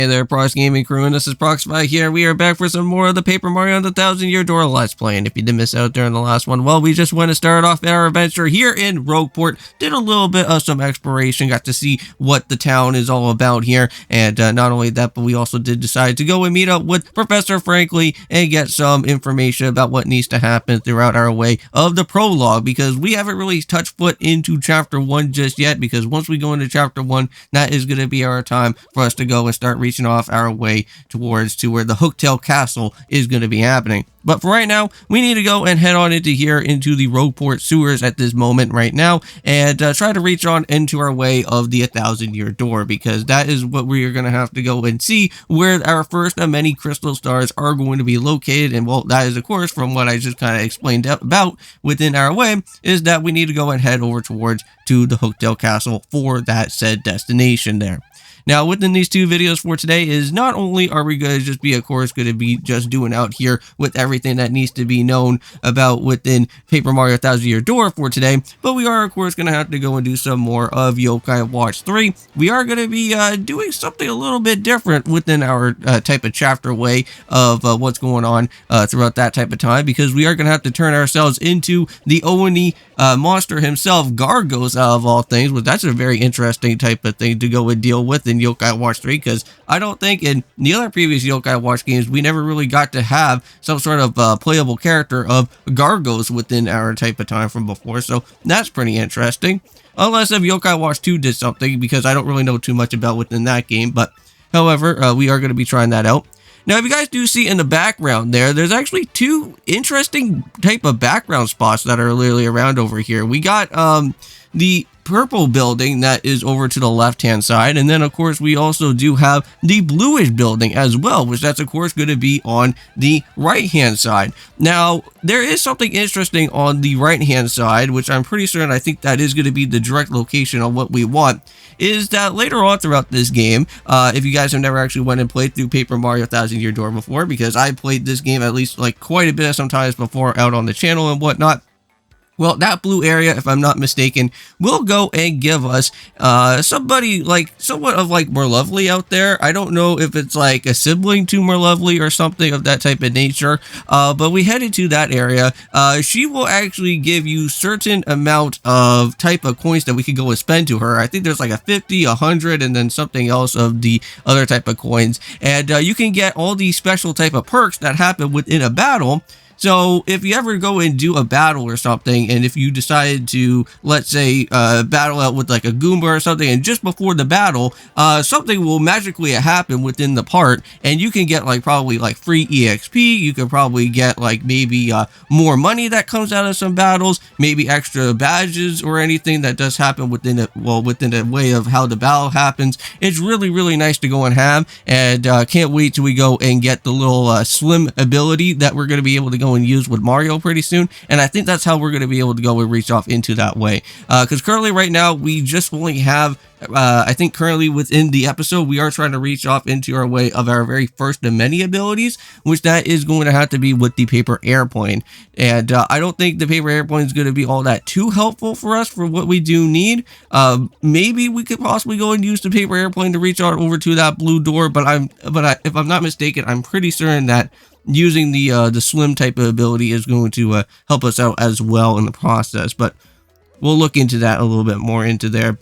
Hey there, Prox Gaming Crew, and this is Proxify here. We are back for some more of the Paper Mario and the 1000-Year Door Let's Play. And if you did miss out during the last one, well, we just went to start off our adventure here in Rougeport. Did a little bit of some exploration, got to see what the town is all about here. And not only that, but we also did decide to go and meet up with Professor Franklin and get some information about what needs to happen throughout our way of the prologue, because we haven't really touched foot into Chapter 1 just yet, because once we go into Chapter 1, that is going to be our time for us to go and start reaching off our way towards to where the Hooktail Castle is going to be happening. But for right now, we need to go and head on into here into the Rougeport Sewers at this moment right now, and try to reach on into our way of the 1000-Year Door, because that is what we are going to have to go and see where our first of many crystal stars are going to be located. And well, that is of course from what I just kind of explained about within our way, is that we need to go and head over towards to the Hooktail Castle for that said destination there. Now, within these two videos for today is not only are we going to just be, of course, going to be just doing out here with everything that needs to be known about within Paper Mario 1000-Year Door for today, but we are, of course, going to have to go and do some more of Yokai Watch 3. We are going to be doing something a little bit different within our type of chapter way of what's going on throughout that type of time, because we are going to have to turn ourselves into the Oni monster himself, Gargos, out of all things. But that's a very interesting type of thing to go and deal with in Yokai Watch 3, because I don't think in the other previous Yokai Watch games we never really got to have some sort of playable character of Gargos within our type of time from before, so that's pretty interesting. Unless if Yokai Watch 2 did something, because I don't really know too much about within that game, but however, we are going to be trying that out. Now, if you guys do see in the background there's actually two interesting type of background spots that are literally around over here. We got the purple building that is over to the left hand side, and then of course we also do have the bluish building as well, which that's of course going to be on the right hand side. Now, there is something interesting on the right hand side, which I'm pretty certain I think that is going to be the direct location of what we want, is that later on throughout this game, if you guys have never actually went and played through Paper Mario 1000-Year Door before, because I played this game at least like quite a bit sometimes before out on the channel and whatnot, well, that blue area, if I'm not mistaken, will go and give us somebody like somewhat of like Merlovely out there. I don't know if it's like a sibling to Merlovely or something of that type of nature, but we headed to that area. She will actually give you certain amount of type of coins that we could go and spend to her. I think there's like a 50, 100, and then something else of the other type of coins. And you can get all these special type of perks that happen within a battle. So if you ever go and do a battle or something, and if you decide to, let's say, battle out with like a Goomba or something, and just before the battle, something will magically happen within the part, and you can get like probably like free EXP, you could probably get like maybe more money that comes out of some battles, maybe extra badges or anything that does happen within it, well, within a way of how the battle happens. It's really, really nice to go and have, and can't wait till we go and get the little slim ability that we're going to be able to go and use with Mario pretty soon. And I think that's how we're going to be able to go and reach off into that way, because currently right now we just only have I think currently within the episode we are trying to reach off into our way of our very first of many abilities, which that is going to have to be with the paper airplane. And I don't think the paper airplane is going to be all that too helpful for us for what we do need. Maybe we could possibly go and use the paper airplane to reach out over to that blue door, but if I'm not mistaken, I'm pretty certain that using the slim type of ability is going to help us out as well in the process. But we'll look into that a little bit more into there.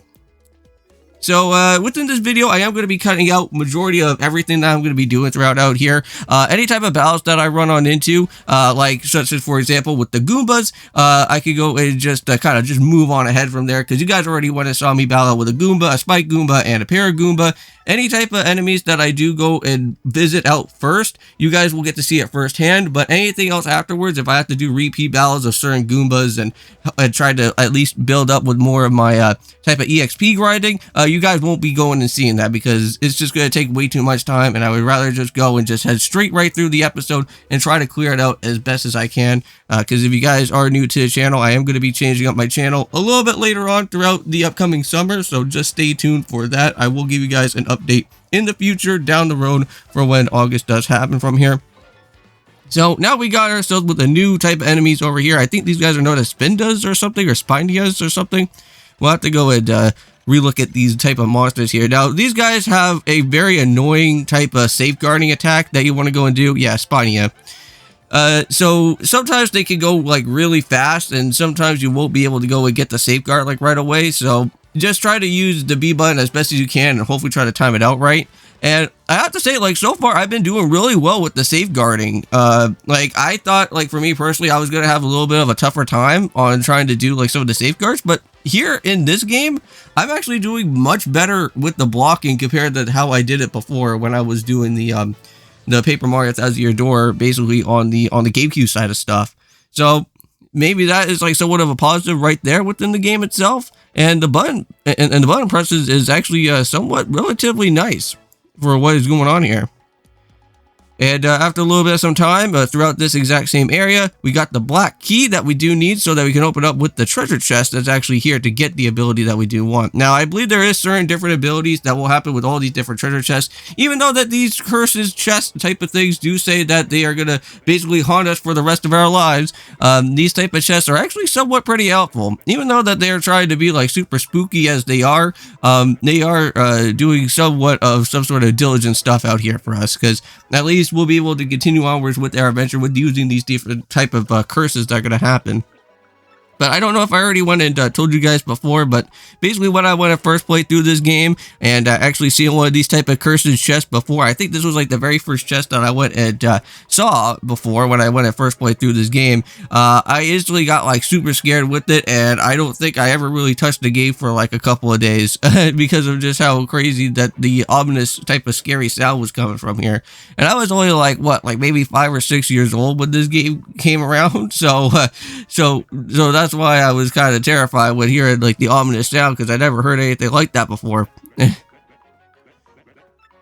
So within this video, I am going to be cutting out majority of everything that I'm going to be doing throughout out here. Any type of battles that I run on into, like such as, for example, with the Goombas, I could go and just kind of just move on ahead from there, because you guys already went and saw me battle with a Goomba, a Spike Goomba, and a Paragoomba. Any type of enemies that I do go and visit out first, you guys will get to see it firsthand. But anything else afterwards, if I have to do repeat battles of certain Goombas and try to at least build up with more of my type of EXP grinding, you guys won't be going and seeing that, because it's just going to take way too much time, and I would rather just go and just head straight right through the episode and try to clear it out as best as I can. Because if you guys are new to the channel, I am going to be changing up my channel a little bit later on throughout the upcoming summer, so just stay tuned for that. I will give you guys an update in the future down the road for when August does happen from here. So now we got ourselves with a new type of enemies over here. I think these guys are known as Spindas or something, or Spinias or something. We'll have to go and relook at these type of monsters here. Now, these guys have a very annoying type of safeguarding attack that you want to go and do. Yeah, Spania. So sometimes they can go like really fast, and sometimes you won't be able to go and get the safeguard like right away. So just try to use the B button as best as you can, and hopefully try to time it out right. And I have to say, like, so far I've been doing really well with the safeguarding. Like, I thought, like, for me personally, I was gonna have a little bit of a tougher time on trying to do like some of the safeguards, but here in this game, I'm actually doing much better with the blocking compared to how I did it before when I was doing the Paper Mario Thousand Year Door basically on the GameCube side of stuff. So maybe that is like somewhat of a positive right there within the game itself. And the button and the button presses is actually somewhat relatively nice for what is going on here. And after a little bit of some time throughout this exact same area, we got the black key that we do need so that we can open up with the treasure chest that's actually here to get the ability that we do want. Now, I believe there is certain different abilities that will happen with all these different treasure chests, even though that these curses chest type of things do say that they are going to basically haunt us for the rest of our lives. These type of chests are actually somewhat pretty helpful. Even though that they are trying to be like super spooky as they are doing somewhat of some sort of diligent stuff out here for us, because at least we'll be able to continue onwards with our adventure with using these different type of curses that are going to happen. But I don't know if I already went and told you guys before, but basically when I went to first play through this game and actually seeing one of these type of cursed chests before, I think this was like the very first chest that I went and saw before when I went and first played through this game. I instantly got like super scared with it, and I don't think I ever really touched the game for like a couple of days because of just how crazy that the ominous type of scary sound was coming from here. And I was only like, what, like maybe 5 or 6 years old when this game came around, so that's why I was kind of terrified when hearing like the ominous sound, because I never heard anything like that before.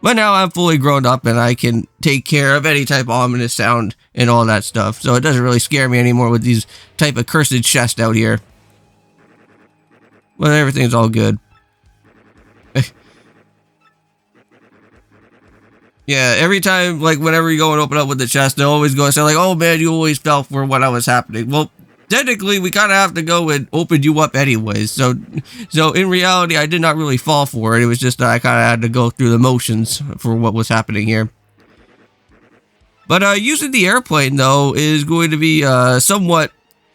But now I'm fully grown up and I can take care of any type of ominous sound and all that stuff, so it doesn't really scare me anymore with these type of cursed chests out here. But everything's all good. Yeah, every time, like whenever you go and open up with the chest, they always go and say like, oh man, you always fell for what I was happening. Well, technically, we kind of have to go and open you up anyways. So in reality, I did not really fall for it. It was just that I kind of had to go through the motions for what was happening here. But using the airplane, though, is going to be somewhat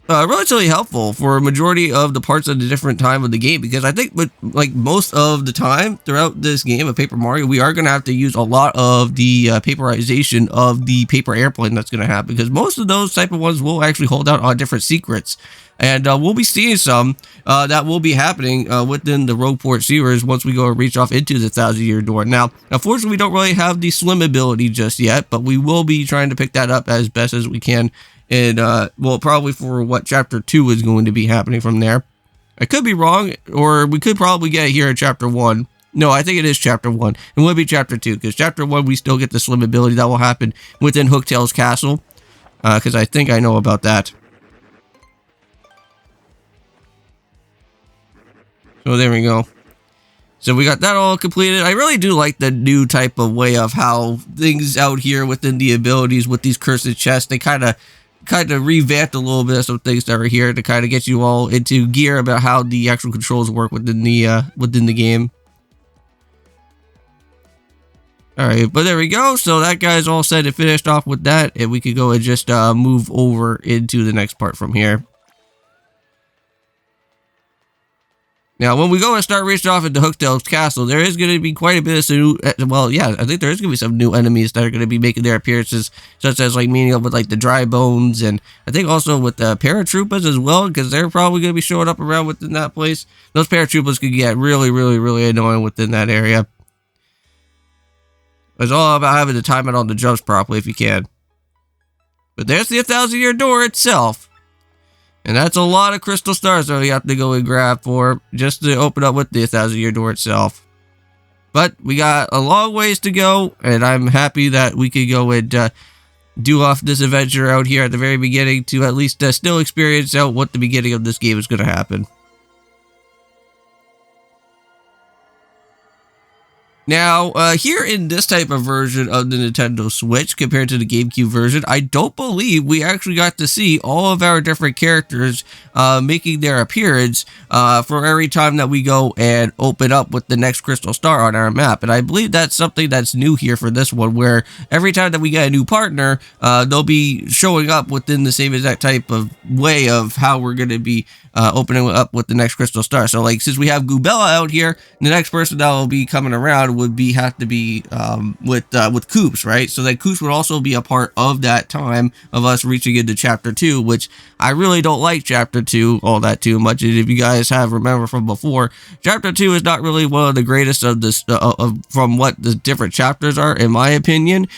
relatively helpful for a majority of the parts of the different time of the game, because I think with like most of the time throughout this game of Paper Mario, we are going to have to use a lot of the paperization of the paper airplane that's going to happen, because most of those type of ones will actually hold out on different secrets, and we'll be seeing some that will be happening within the Rougeport Sewers once we go and reach off into the 1,000-year door. Now, unfortunately, we don't really have the swim ability just yet, but we will be trying to pick that up as best as we can. And, well, probably for what Chapter 2 is going to be happening from there. I could be wrong, or we could probably get it here in Chapter 1. No, I think it is Chapter 1. It will be Chapter 2, because Chapter 1, we still get the swim ability that will happen within Hooktail's castle. Because I think I know about that. So there we go. So we got that all completed. I really do like the new type of way of how things out here within the abilities with these cursed chests, they kind of revamped a little bit of some things that are here to kind of get you all into gear about how the actual controls work within the game. All right, but there we go. So that guy's all set and finished off with that, and we could go and just move over into the next part from here. Now, when we go and start reaching off into Hooktail's castle, there is going to be quite a bit of some new, well, yeah, I think there is going to be some new enemies that are going to be making their appearances, such as like meeting up with like the dry bones, and I think also with the paratroopers as well, because they're probably going to be showing up around within that place. Those paratroopers could get really, really, really annoying within that area. It's all about having to time it on the jumps properly if you can. But there's the 1,000-year door itself. And that's a lot of crystal stars that we have to go and grab for just to open up with the 1,000-year door itself. But we got a long ways to go, and I'm happy that we could go and do off this adventure out here at the very beginning to at least still experience out what the beginning of this game is going to happen. Now, here in this type of version of the Nintendo Switch compared to the GameCube version, I don't believe we actually got to see all of our different characters making their appearance for every time that we go and open up with the next crystal star on our map. And I believe that's something that's new here for this one, where every time that we get a new partner, they'll be showing up within the same exact type of way of how we're going to be opening up with the next crystal star. So like, since we have Goobella out here, the next person that will be coming around would have to be with Koops, right? So that Koops would also be a part of that time of us reaching into chapter 2, which I really don't like chapter 2 all that too much. And if you guys have remember from before, chapter 2 is not really one of the greatest of this from what the different chapters are, in my opinion,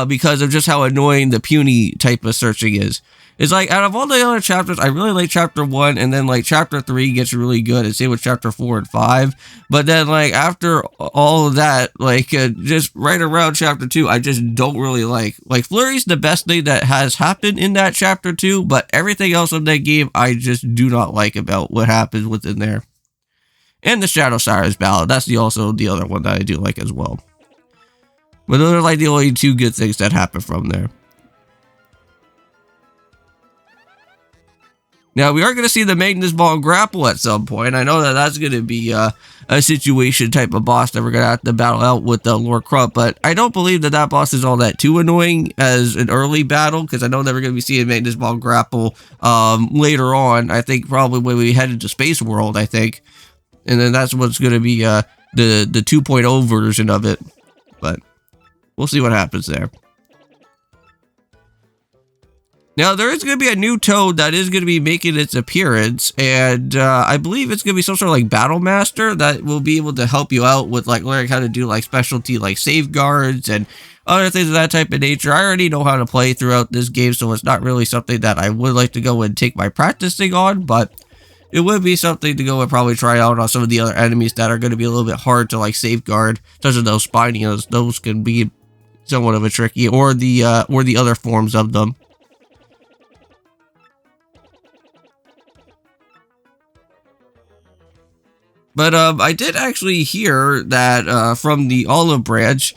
because of just how annoying the puny type of searching is. It's like, out of all the other chapters, I really like chapter 1, and then like chapter 3 gets really good, and same with chapter 4 and 5. But then like after all of that, like just right around chapter 2, I just don't really like. Like Flurry's the best thing that has happened in that chapter 2, but everything else in that game, I just do not like about what happens within there. And the Shadow Sirens ballad, that's also the other one that I do like as well. But those are like the only two good things that happen from there. Now, we are going to see the Magnus Ball grapple at some point. I know that that's going to be a situation type of boss that we're going to have to battle out with Lord Crump, but I don't believe that that boss is all that too annoying as an early battle, because I know that we're going to be seeing Magnus Ball grapple later on. I think probably when we head into Space World, I think. And then that's what's going to be the 2.0 version of it. But we'll see what happens there. Now, there is going to be a new Toad that is going to be making its appearance, and I believe it's going to be some sort of like Battle Master that will be able to help you out with like learning how to do like specialty like safeguards and other things of that type of nature. I already know how to play throughout this game, so it's not really something that I would like to go and take my practicing on, but it would be something to go and probably try out on some of the other enemies that are going to be a little bit hard to like safeguard, such as those Spinios. Those can be somewhat of a tricky, or the other forms of them. But I did actually hear that from the Olive Branch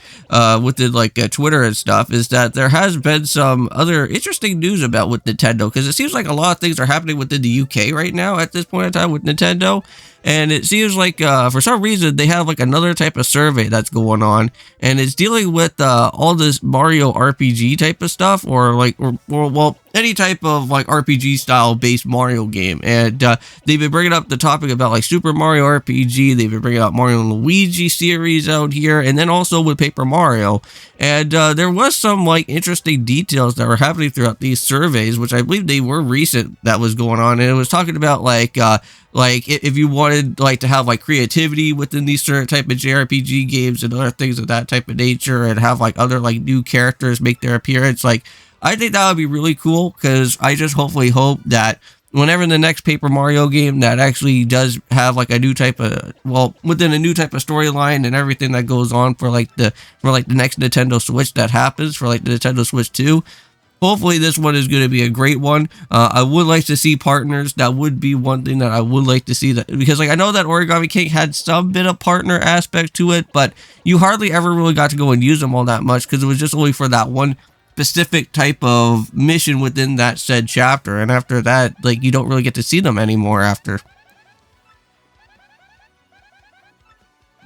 within like Twitter and stuff, is that there has been some other interesting news about with Nintendo, because it seems like a lot of things are happening within the UK right now at this point in time with Nintendo. And it seems like for some reason they have like another type of survey that's going on, and it's dealing with all this Mario RPG type of stuff, or like well, any type of like RPG style based Mario game. And they've been bringing up the topic about like Super Mario RPG. They've been bringing up Mario and Luigi series out here, and then also with Paper Mario. And there was some like interesting details that were happening throughout these surveys, which I believe they were recent, that was going on. And it was talking about like if you wanted like to have like creativity within these certain type of JRPG games and other things of that type of nature, and have like other like new characters make their appearance, like I think that would be really cool, because I just hopefully hope that whenever the next Paper Mario game that actually does have like a new type of, well, within a new type of storyline and everything that goes on for like the next Nintendo Switch that happens for like the Nintendo Switch 2, hopefully this one is going to be a great one. I would like to see partners. That would be one thing that I would like to see, that, because like I know that Origami King had some bit of partner aspect to it, but you hardly ever really got to go and use them all that much, because it was just only for that one specific type of mission within that said chapter, and after that, like, you don't really get to see them anymore after.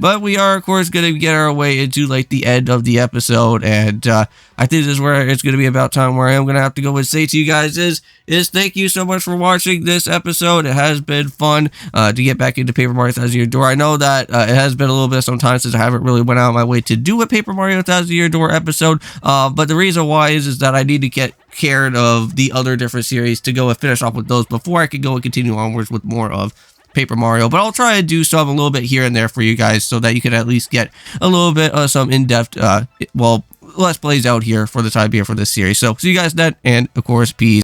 But we are, of course, going to get our way into, like, the end of the episode, and I think this is where it's going to be about time where I am going to have to go and say to you guys is thank you so much for watching this episode. It has been fun to get back into Paper Mario Thousand Year Door. I know that it has been a little bit of some time since I haven't really went out of my way to do a Paper Mario Thousand Year Door episode, but the reason why is that I need to get cared of the other different series to go and finish off with those before I can go and continue onwards with more of Paper Mario. But I'll try to do some a little bit here and there for you guys, so that you can at least get a little bit of some in-depth well, Let's Plays out here for the time being for this series. So see you guys then, and of course, peace.